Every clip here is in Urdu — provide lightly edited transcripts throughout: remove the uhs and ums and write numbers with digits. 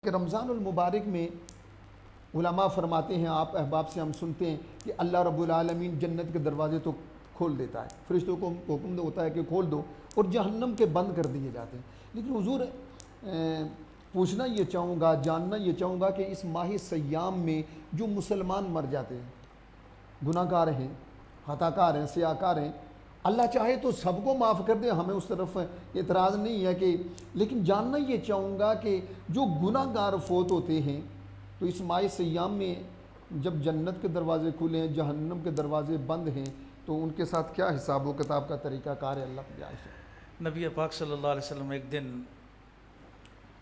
کہ رمضان المبارک میں علماء فرماتے ہیں، آپ احباب سے ہم سنتے ہیں کہ اللہ رب العالمین جنت کے دروازے تو کھول دیتا ہے، فرشتوں کو حکم ہوتا ہے کہ کھول دو، اور جہنم کے بند کر دیے جاتے ہیں۔ لیکن حضور پوچھنا یہ چاہوں گا، جاننا یہ چاہوں گا کہ اس ماہ سیام میں جو مسلمان مر جاتے ہیں، گناہ گار ہیں، خطا کار ہیں، سیاہ کار ہیں، اللہ چاہے تو سب کو معاف کر دے، ہمیں اس طرف اعتراض نہیں ہے کہ، لیکن جاننا یہ چاہوں گا کہ جو گناہ گار فوت ہوتے ہیں تو اس ماہ سیام میں جب جنت کے دروازے کھلے ہیں، جہنم کے دروازے بند ہیں، تو ان کے ساتھ کیا حساب و کتاب کا طریقہ کار ہے؟ اللہ کی جانب سے نبی پاک صلی اللہ علیہ وسلم ایک دن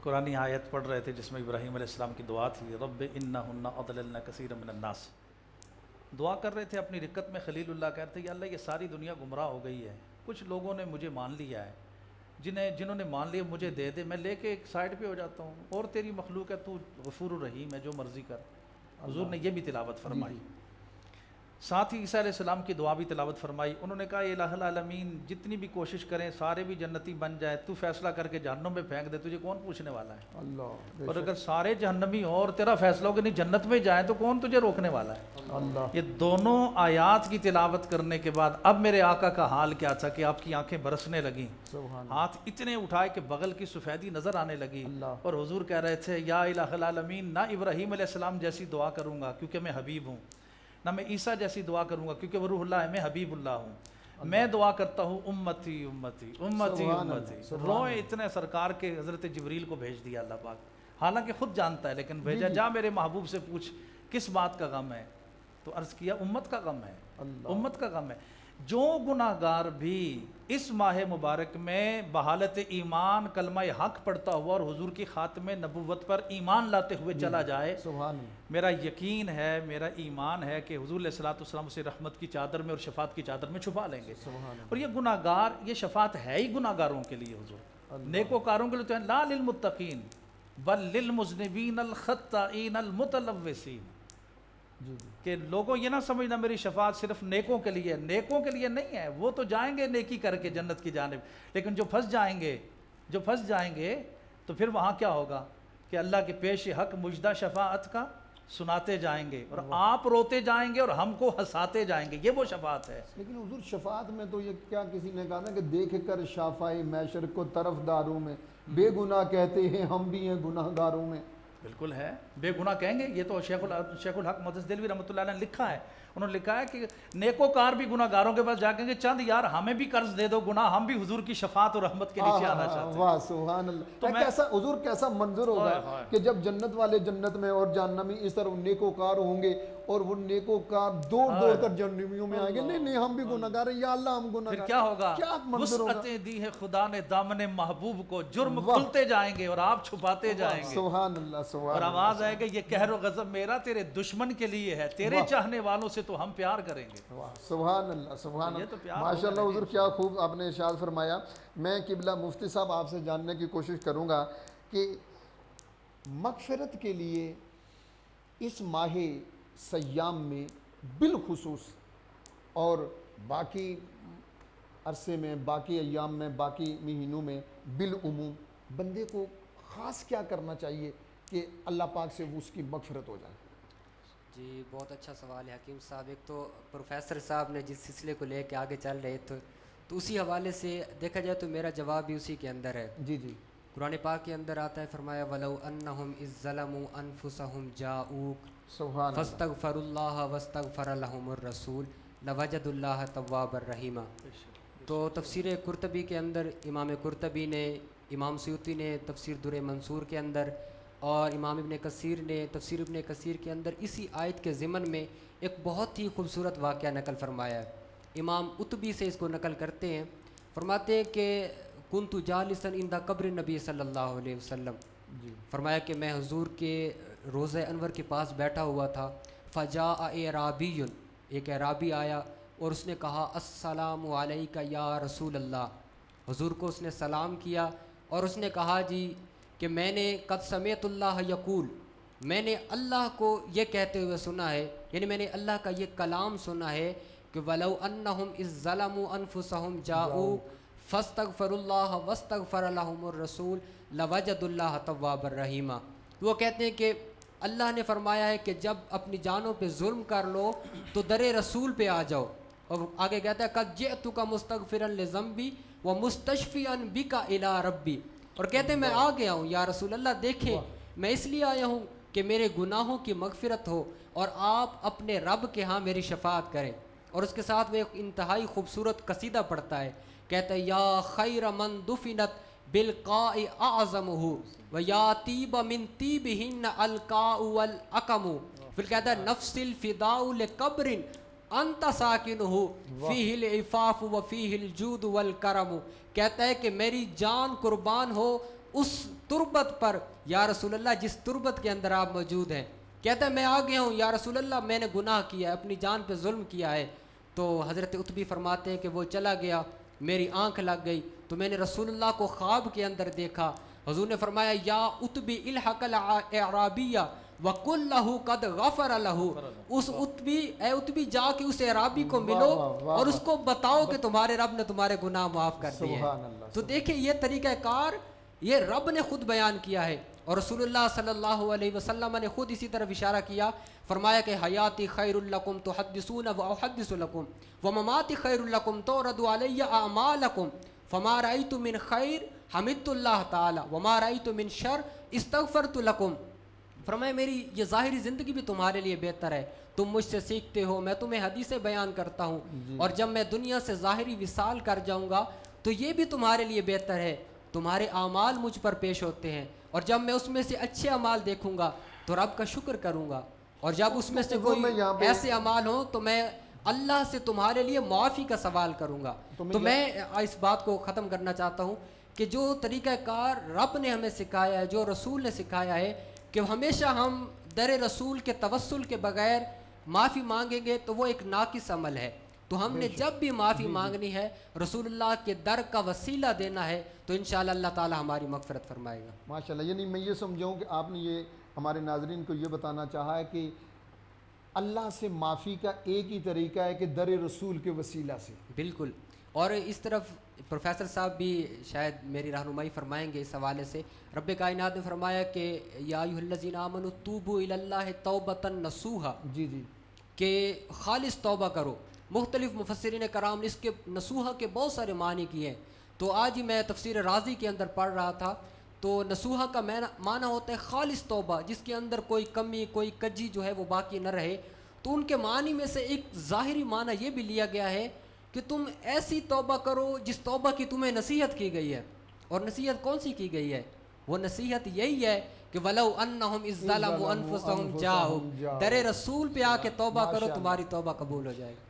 قرآنی آیت پڑھ رہے تھے جس میں ابراہیم علیہ السلام کی دعا تھی، رب انہن اضللن کثیرا من الناس۔ دعا کر رہے تھے اپنی رکعت میں، خلیل اللہ کہتے ہیں یا اللہ یہ ساری دنیا گمراہ ہو گئی ہے، کچھ لوگوں نے مجھے مان لیا ہے، جنہوں نے مان لیا مجھے دے دے، میں لے کے ایک سائڈ پہ ہو جاتا ہوں، اور تیری مخلوق ہے، تو غفور الرحیم ہے، جو مرضی کر۔ حضور نے یہ بھی تلاوت فرمائی، ساتھ ہی عیسیٰ علیہ السلام کی دعا بھی تلاوت فرمائی۔ انہوں نے کہا الہ العالمین جتنی بھی کوشش کریں سارے بھی جنتی بن جائیں، تو فیصلہ کر کے جہنم میں پھینک دے، تجھے کون پوچھنے والا ہے؟ اللہ، اور اگر سارے جہنمی ہوں اور تیرا فیصلہ ہو کہ نہیں جنت میں جائیں تو کون تجھے روکنے والا ہے؟ اللہ، یہ دونوں آیات کی تلاوت کرنے کے بعد اب میرے آقا کا حال کیا تھا کہ آپ کی آنکھیں برسنے لگیں، ہاتھ اتنے اٹھائے کہ بغل کی سفیدی نظر آنے لگی، اور حضور کہہ رہے تھے یا الہ العالمین نہ ابراہیم علیہ السلام جیسی دعا کروں گا کیونکہ میں حبیب ہوں، نہ میں عیسیٰ جیسی دعا کروں گا کیونکہ وہ روح اللہ ہے، میں حبیب اللہ ہوں، میں دعا کرتا ہوں امتی امتی امتی امتی۔ روئے اتنے سرکار کے حضرت جبریل کو بھیج دیا اللہ پاک، حالانکہ خود جانتا ہے لیکن بھیجا جا میرے محبوب سے پوچھ کس بات کا غم ہے، تو عرض کیا امت کا غم ہے، امت کا غم ہے۔ جو گناہ گار بھی اس ماہ مبارک میں بحالت ایمان کلمہ حق پڑھتا ہوا اور حضور کی خاتم نبوت پر ایمان لاتے ہوئے چلا جائے، میرا یقین ہے، میرا ایمان ہے کہ حضور علیہ السلام اسے رحمت کی چادر میں اور شفاعت کی چادر میں چھپا لیں گے۔ اور یہ گناہ گار، یہ شفاعت ہے ہی گناہ گاروں کے لیے حضور، نیکوکاروں کے لیے تو ہے لا للمتقین بل للمذنبین الخطائین المتلوثین، کہ لوگوں یہ نہ سمجھنا میری شفاعت صرف نیکوں کے لیے، نیکوں کے لیے نہیں ہے، وہ تو جائیں گے نیکی کر کے جنت کی جانب، لیکن جو پھنس جائیں گے تو پھر وہاں کیا ہوگا کہ اللہ کے پیش حق مجدہ شفاعت کا سناتے جائیں گے، اور آپ روتے جائیں گے اور ہم کو ہنساتے جائیں گے، یہ وہ شفاعت ہے۔ لیکن حضور شفاعت میں تو یہ کیا کسی نے کہا نا کہ دیکھ کر شافعی میشر کو طرف داروں میں بے گناہ کہتے ہیں ہم بھی ہیں گناہ گاروں میں۔ بالکل ہے، بے گناہ کہیں گے، یہ تو شیخ الحق محدث دہلوی رحمۃ اللہ علیہ نے لکھا ہے، انہوں نے لکھا ہے کہ نیکوکار بھی گناہ گاروں کے پاس جا کے چند یار ہمیں بھی قرض دے دو گناہ، ہم بھی حضور کی شفاعت اور رحمت کے نیچے آنا چاہتے ہیں۔ واہ سبحان اللہ، کیسا حضور کیسا منظر ہوگا کہ جب جنت والے جنت میں اور جہنمی اس طرح نیکوکار ہوں گے، اور وہ نیکوکار دوڑ دوڑ کر جہنمیوں میں آئیں گے، نہیں نہیں ہم بھی گناہ گار ہیں یا اللہ ہم گناہ گار ہیں۔ پھر کیا ہوگا؟ کیا منظر ہوگا؟ وسعتیں دی ہے خدا نے دامن محبوب کو، جرم کھلتے جائیں گے اور آپ چھپاتے جائیں گے، سبحان اللہ سبحان اور آواز آئے گا یہ قہر و غضب میرا تیرے دشمن کے لیے ہے، تیرے چاہنے والوں سے تو ہم پیار کریں گے۔ سبحان اللہ سبحان اللہ، ماشاءاللہ حضور کیا خوب آپ نے ارشاد فرمایا۔ میں قبلہ مفتی صاحب آپ سے جاننے کی کوشش کروں گا کہ مغفرت کے لیے اس ماہ سیام میں بالخصوص اور باقی عرصے میں، باقی ایام میں، باقی مہینوں میں بالعموم بندے کو خاص کیا کرنا چاہیے کہ اللہ پاک سے اس کی مغفرت ہو جائے؟ جی بہت اچھا سوال ہے حکیم صاحب۔ ایک تو پروفیسر صاحب نے جس سلسلے کو لے کے آگے چل رہے تھے تو اسی حوالے سے دیکھا جائے تو میرا جواب بھی اسی کے اندر ہے۔ جی جی، قرآن پاک کے اندر آتا ہے، فرمایا وَلَوْ أَنَّهُمْ إِذ ظَّلَمُوا أَنفُسَهُمْ جَاءُوكَ فَاسْتَغْفَرُوا اللَّهَ وَاسْتَغْفَرَ لَهُمُ الرَّسُولُ لَوَجَدُوا اللَّهَ تَوَّابًا رَحِيمًا۔ تو تفسیر قرطبی کے اندر امام قرطبی نے، امام سیوطی نے تفسیر در منصور کے اندر، اور امام ابن کثیر نے تفسیر ابن کثیر کے اندر اسی آیت کے ضمن میں ایک بہت ہی خوبصورت واقعہ نقل فرمایا ہے۔ امام عتبی سے اس کو نقل کرتے ہیں، فرماتے ہیں کہ کنت جالسا عند قبر نبی صلی اللہ علیہ وسلم، فرمایا کہ میں حضور کے روضہ انور کے پاس بیٹھا ہوا تھا، فجاء اعرابی، ایک اعرابی آیا اور اس نے کہا السلام علیکہ یا رسول اللہ، حضور کو اس نے سلام کیا اور اس نے کہا جی کہ میں نے قد سمعت اللہ یقول، میں نے اللہ کو یہ کہتے ہوئے سنا ہے، یعنی میں نے اللہ کا یہ کلام سنا ہے کہ وَلَوْ أَنَّهُمْ إِذ ظَّلَمُوا أَنفُسَهُمْ جَاءُوكَ فَاسْتَغْفَرُوا اللَّهَ وَاسْتَغْفَرَ لَهُمُ الرَّسُولُ لَوَجَدُوا اللَّهَ تَوَّابًا رَحِيمًا۔ وہ کہتے ہیں کہ اللہ نے فرمایا ہے کہ جب اپنی جانوں پہ ظلم کر لو تو در رسول پہ آ جاؤ، اور آگے کہتا ہے قد جئتک مستغفرا لذنبی ومستشفیا بک الی ربی، اور کہتے ہیں میں آ گیا ہوں یا رسول اللہ، دیکھیں میں اس لیے آیا ہوں کہ میرے گناہوں کی مغفرت ہو اور آپ اپنے رب کے ہاں میری شفاعت کریں۔ اور اس کے ساتھ وہ ایک انتہائی خوبصورت قصیدہ پڑھتا ہے، کہتا ہے یا خیر من دفنت بالقاء اعظمہ ویا طیب من طیبہن القاء والاکم، پھر کہتا ہے نفس الفداء لقبر انت ساکنہ فیہ العفاف وفیہ الجود والکرم، کہتا ہے کہ میری جان قربان ہو اس تربت پر یا رسول اللہ جس تربت کے اندر آپ موجود ہیں۔ کہتا ہے میں آ گیا ہوں یا رسول اللہ، میں نے گناہ کیا ہے، اپنی جان پہ ظلم کیا ہے۔ تو حضرت عتبی فرماتے ہیں کہ وہ چلا گیا، میری آنکھ لگ گئی تو میں نے رسول اللہ کو خواب کے اندر دیکھا، حضور نے فرمایا یا عتبی الحق الاعرابیہ وقل لہ قد غفر لہ، اس عتبی اے عتبی جا کے اس اعرابی کو ملو اور اس کو بتاؤ کہ تمہارے رب نے تمہارے گناہ معاف کر دیے ہیں۔ تو دیکھیں یہ طریقہ کار یہ رب نے خود بیان کیا ہے، اور رسول اللہ صلی اللہ علیہ وسلم نے خود اسی طرف اشارہ کیا، فرمایا کہ حیاتی خیر لکم تحدثون واحدث لکم ومماتی خیر لکم تورد علی اعمالکم فما رأیت من خیر حمدت اللہ تعالی وما رأیت من شر استغفرت لکم، فرمایا میری یہ ظاہری زندگی بھی تمہارے لیے بہتر ہے، تم مجھ سے سیکھتے ہو، میں تمہیں حدیثیں بیان کرتا ہوں، اور جب میں دنیا سے ظاہری وصال کر جاؤں گا تو یہ بھی تمہارے لیے بہتر ہے، تمہارے اعمال مجھ پر پیش ہوتے ہیں، اور جب میں اس میں سے اچھے اعمال دیکھوں گا تو رب کا شکر کروں گا، اور جب اس میں سے کوئی ایسے اعمال ہوں تو میں اللہ سے تمہارے لیے معافی کا سوال کروں گا۔ تو میں اس بات کو ختم کرنا چاہتا ہوں کہ جو طریقہ کار رب نے ہمیں سکھایا ہے، جو رسول نے سکھایا ہے کہ ہمیشہ ہم در رسول کے توسل کے بغیر معافی مانگیں گے تو وہ ایک ناقص عمل ہے، تو ہم نے جب بھی معافی مانگنی ہے رسول اللہ کے در کا وسیلہ دینا ہے تو انشاءاللہ اللہ تعالی ہماری مغفرت فرمائے گا۔ ماشاءاللہ، یعنی میں یہ سمجھاؤں کہ آپ نے یہ ہمارے ناظرین کو یہ بتانا چاہا ہے کہ اللہ سے معافی کا ایک ہی طریقہ ہے کہ در رسول کے وسیلہ سے۔ بالکل، اور اس طرف پروفیسر صاحب بھی شاید میری رہنمائی فرمائیں گے اس حوالے سے۔ رب کائنات نے فرمایا کہ یا ایھا الذین آمنوا توبوا الی اللہ توبۃ نصوحا، جی کہ خالص توبہ کرو۔ مختلف مفسرین کرام نے اس کے نصوحا کے بہت سارے معنی کیے ہیں، تو آج ہی میں تفسیر رازی کے اندر پڑھ رہا تھا، تو نصوحا کا معنی ہوتا ہے خالص توبہ، جس کے اندر کوئی کمی کوئی کجی جو ہے وہ باقی نہ رہے۔ تو ان کے معنی میں سے ایک ظاہری معنی یہ بھی لیا گیا ہے کہ تم ایسی توبہ کرو جس توبہ کی تمہیں نصیحت کی گئی ہے، اور نصیحت کون سی کی گئی ہے؟ وہ نصیحت یہی ہے کہ وَلَوْ أَنَّهُمْ إِذْ ظَلَمُوا أَنفُسَهُمْ جَاءُوكَ، در رسول پہ آ کے توبہ کرو، تمہاری توبہ قبول ہو جائے گی۔